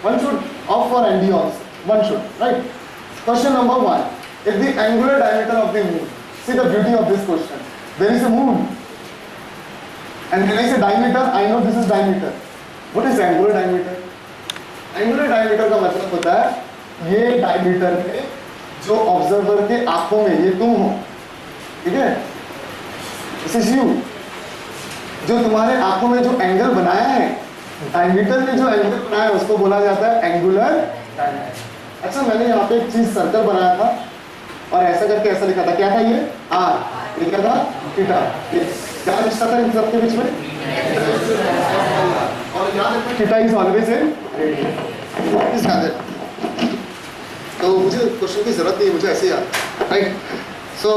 One should opt for ND also. One should, right? Question number 1. If the angular diameter of the moon, see the beauty of this question. There is a moon, and when I say diameter, I know this is diameter. What is angular diameter? Angular diameter का मतलब होता है ये diameter में जो observer के आंखों में, ये तुम हो, ठीक है? This is you. जो तुम्हारे आंखों में जो एंगल बनाया है, डायमीटर में जो एंगल बनाया है उसको बोला जाता है एंगुलर डायमीटर। अच्छा, मैंने यहाँ पे एक चीज सर्कल बनाया था और ऐसा करके ऐसा लिखा था, क्या था ये? आर, ये क्या था? थीटा। क्या रिश्ता था इन सबके बीच में? और याद रखना theta is always in radian. तो मुझे क्वेश्चन की जरूरत नहीं है, मुझे ऐसे याद, राइट? सो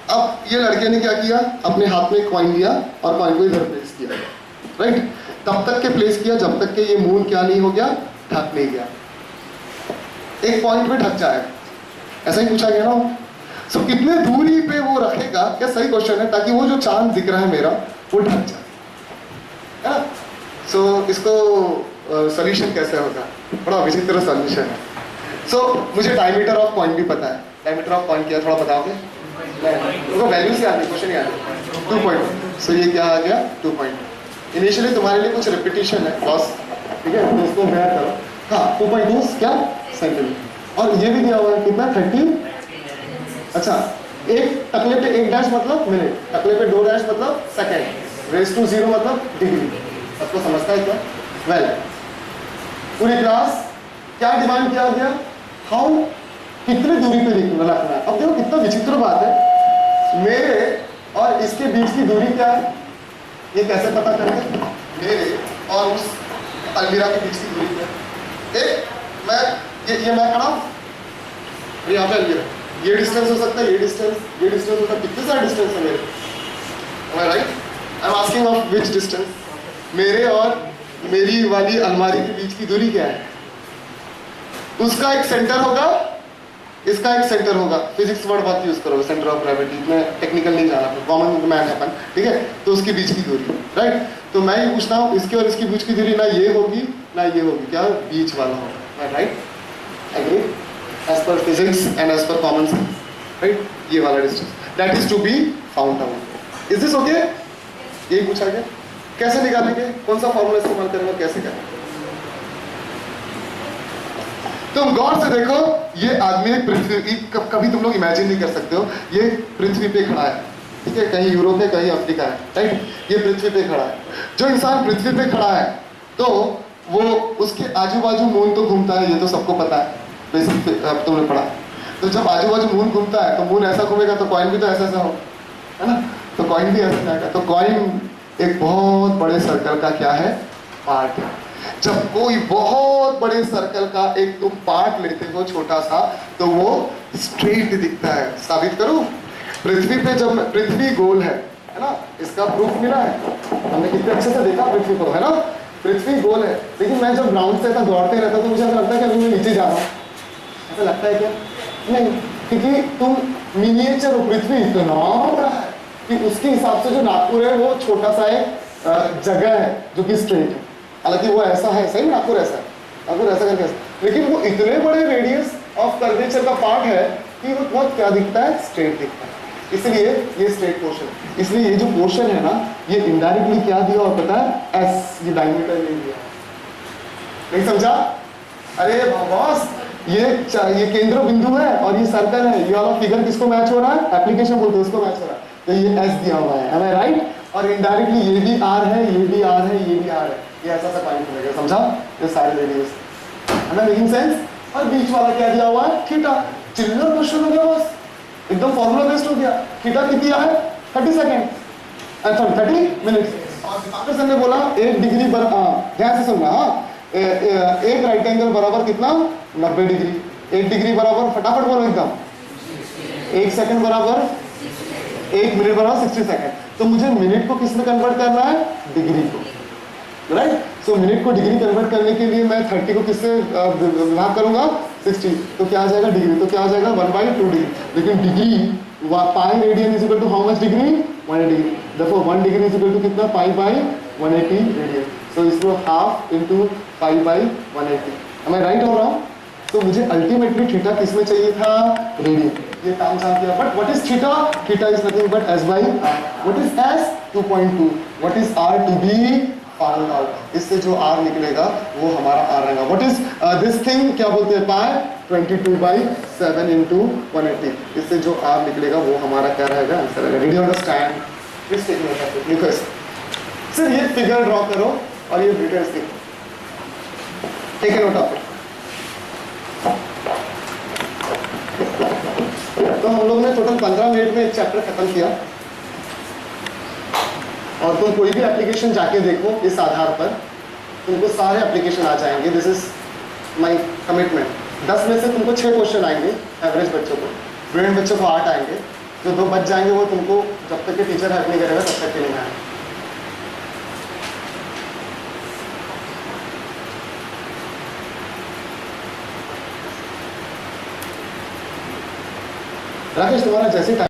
अब ये लड़के ने क्या किया, अपने हाथ में कॉइन लिया और कॉइन को इधर प्लेस किया, राइट? तब तक के प्लेस किया जब तक के ये मून क्या नहीं हो गया, ढक नहीं गया। एक पॉइंट पे ढक जाएगा, ऐसा ही पूछा गया ना। सो कितने दूरी पे वो रखेगा, क्या सही क्वेश्चन है, ताकि वो जो चांद दिख रहा है मेरा वो ढक जाए, है ना? सो इसको सॉल्यूशन कैसे होगा, बड़ा विचित्र सॉल्यूशन है। सो मुझे डायमीटर ऑफ कॉइन भी पता है। डायमीटर ऑफ कॉइन क्या, थोड़ा बताओगे? तो वैल्यू से याद है, क्वेश्चन याद है, 2 पॉइंट। सो ये क्या आ गया, 2 पॉइंट। इनिशियली तुम्हारे लिए कुछ रिपीटिशन है बॉस, ठीक है, तो इसको मैं करो। हाँ, 2.2 क्या सेंटीमीटर, और ये भी दिया हुआ है कितना, 30। अच्छा, एक टकले पे 1 डैश मतलब मिनट, टकले पे 2 डैश मतलब सेकेंड, रेज टू 0 मतलब डिग्री। सबको समझता है क्या? वेल, पूरी क्लास क्या डिमांड किया गया, हाउ, कितनी दूरी पे रखना है। अब देखो कितना विचित्र बात है, मेरे और इसके बीच की दूरी क्या है, ये कैसे पता करेंगे? मेरे और उस अलमीरा के बीच की दूरी क्या है? एक मैं ये मैं खड़ा हूं, यहाँ पे अलमीरा, ये डिस्टेंस हो सकता है, ये डिस्टेंस हो सकता है, कितने सारे डिस्टेंस है मेरे, right? I am asking of which distance. मेरे और मेरी वाली अलमारी के बीच की दूरी क्या है? उसका एक सेंटर होगा, इसका एक सेंटर होगा। फिजिक्स वर्ड बहुत यूज करोगे, सेंटर ऑफ ग्रेविटी में टेक्निकल नहीं जाना, कॉमन मैन है अपन, ठीक है? तो उसके बीच की दूरी, राइट? तो मैं ये पूछता हूँ, इसके और इसके बीच की दूरी ना ये होगी ना ये होगी, क्या बीच वाला होगा, right? Agree? As per physics and as per common sense, right? ये वाला distance that is to be found out. Is this okay? यही पूछा गया। कैसे निकालेंगे, कौन सा फॉर्मूला इस्तेमाल करेंगे, कैसे करेंगे? तुम गौर से देखो, ये आदमी पृथ्वी, कभी तुम लोग इमेजिन नहीं कर सकते हो, ये पृथ्वी पे खड़ा है, ठीक है? कहीं यूरोप है, कहीं अफ्रीका है, राइट? ये पृथ्वी पे खड़ा है। जो इंसान पृथ्वी पे खड़ा है तो वो उसके आजू बाजू मून तो घूमता है, ये तो सबको पता है, बेसिक अब तुमने पढ़ा। तो जब आजू बाजू मून घूमता है तो मून ऐसा घूमेगा तो कॉइन भी तो ऐसा ऐसा हो, है ना? तो कॉइन भी ऐसा जाएगा। तो कॉइन एक बहुत बड़े सर्कल का क्या है, पार्ट है। जब कोई बहुत बड़े सर्कल का एक तुम पार्ट लेते हो छोटा सा, तो वो स्ट्रेट दिखता है। साबित करूं? पृथ्वी पे जब पृथ्वी गोल है ना, इसका प्रूफ मिला है, हमने कितने अच्छे से देखा पृथ्वी को, है ना? पृथ्वी गोल है, लेकिन मैं जब ग्राउंड से ऐसा दौड़ते रहता तो मुझे ऐसा लगता है कि अभी मैं नीचे जा रहा हूँ। ऐसा लगता है क्या? नहीं, क्योंकि तुम मिनिएचर हो, पृथ्वी इतना बड़ा है कि उसके हिसाब से जो नागपुर है वो छोटा सा एक जगह है जो कि स्ट्रेट है। हालांकि वो ऐसा है, सही, नागपुर ऐसा है, नागपुर ऐसा करके, लेकिन वो इतने बड़े रेडियस ऑफ कर्वेचर का पार्ट है कि वो बहुत क्या दिखता है, स्ट्रेट दिखता है। इसलिए ये स्ट्रेट पोर्शन, इसलिए ये जो पोर्शन है ना, ये इनडायरेक्टली क्या दिया और पता है, एस, ये डायमीटर नहीं दिया। नहीं समझा? अरे बॉस, ये केंद्र बिंदु है और ये सर्कल है, ये वाला फिगर किसको मैच हो रहा है, एप्लीकेशन बोलते हैं उसको मैच हो रहा है, तो ये एस दिया हुआ है, am I right? और इनडायरेक्टली ये भी आर है, ये भी आर है, ये भी आर है, ये ऐसा सा पॉइंट मिलेगा, समझा? ये सारे रेडियस, है ना, मेकिंग सेंस? और बीच वाला क्या दिया हुआ है, थीटा। चिल्लर क्वेश्चन हो गया बस, एकदम फॉर्मूला बेस्ड हो गया। थीटा कितना है, 30 सेकेंड, सॉरी 30 मिनट। और डॉक्टर सर ने बोला 1 डिग्री ध्यान से सुनना, हाँ, एक राइट एंगल बराबर कितना, 90 डिग्री। 1 डिग्री बराबर, फटाफट बोलो एकदम, 1 सेकंड बराबर, 1 मिनट बराबर 60 सेकंड। तो मुझे मिनट को किसमें कन्वर्ट करना है, डिग्री को, राइट? सो मिनट को डिग्री कन्वर्ट करने के लिए मैं 30 को किससे विभाग करूंगा, 60, तो क्या आ जाएगा डिग्री, तो क्या आ जाएगा 1/2 डिग्री। लेकिन degree, pi radian is equal to how much degree, 180 degree. देखो 1 डिग्री इज इक्वल टू कितना, पाई बाई 180 रेडियन। सो इसको half into pi by 180. Am I right or wrong? तो मुझे अल्टीमेटली थीटा किसमें चाहिए था? रेडियन. ये काम साफ किया. But what is theta? Theta is nothing but s by r. What is s? 2.2. What is r to be found out? इससे जो r निकलेगा वो हमारा r रहेगा. What is this thing? क्या बोलते हैं? पाई 22/7 into 180. इससे जो r निकलेगा वो हमारा क्या रहेगा? आंसर रहेगा. Did you understand? Please take note of it. लिखो इसको. सर ये फिगर ड्रॉ करो और ये डिटेल्स लिखो. Take a note of it. तो हम लोग ने टोटल 15 मिनट में एक चैप्टर खत्म किया और तुम कोई भी एप्लीकेशन जाके देखो इस आधार पर तुमको सारे एप्लीकेशन आ जाएंगे. This is my commitment. 10 में से तुमको 6 क्वेश्चन आएंगे एवरेज बच्चों को. ब्रिलियंट बच्चों को 8 आएंगे. जो 2 बच जाएंगे वो तुमको जब तक के टीचर हेल्प नहीं करेगा तब तक के नहीं आएंगे. राकेश तुम्हारा जैसे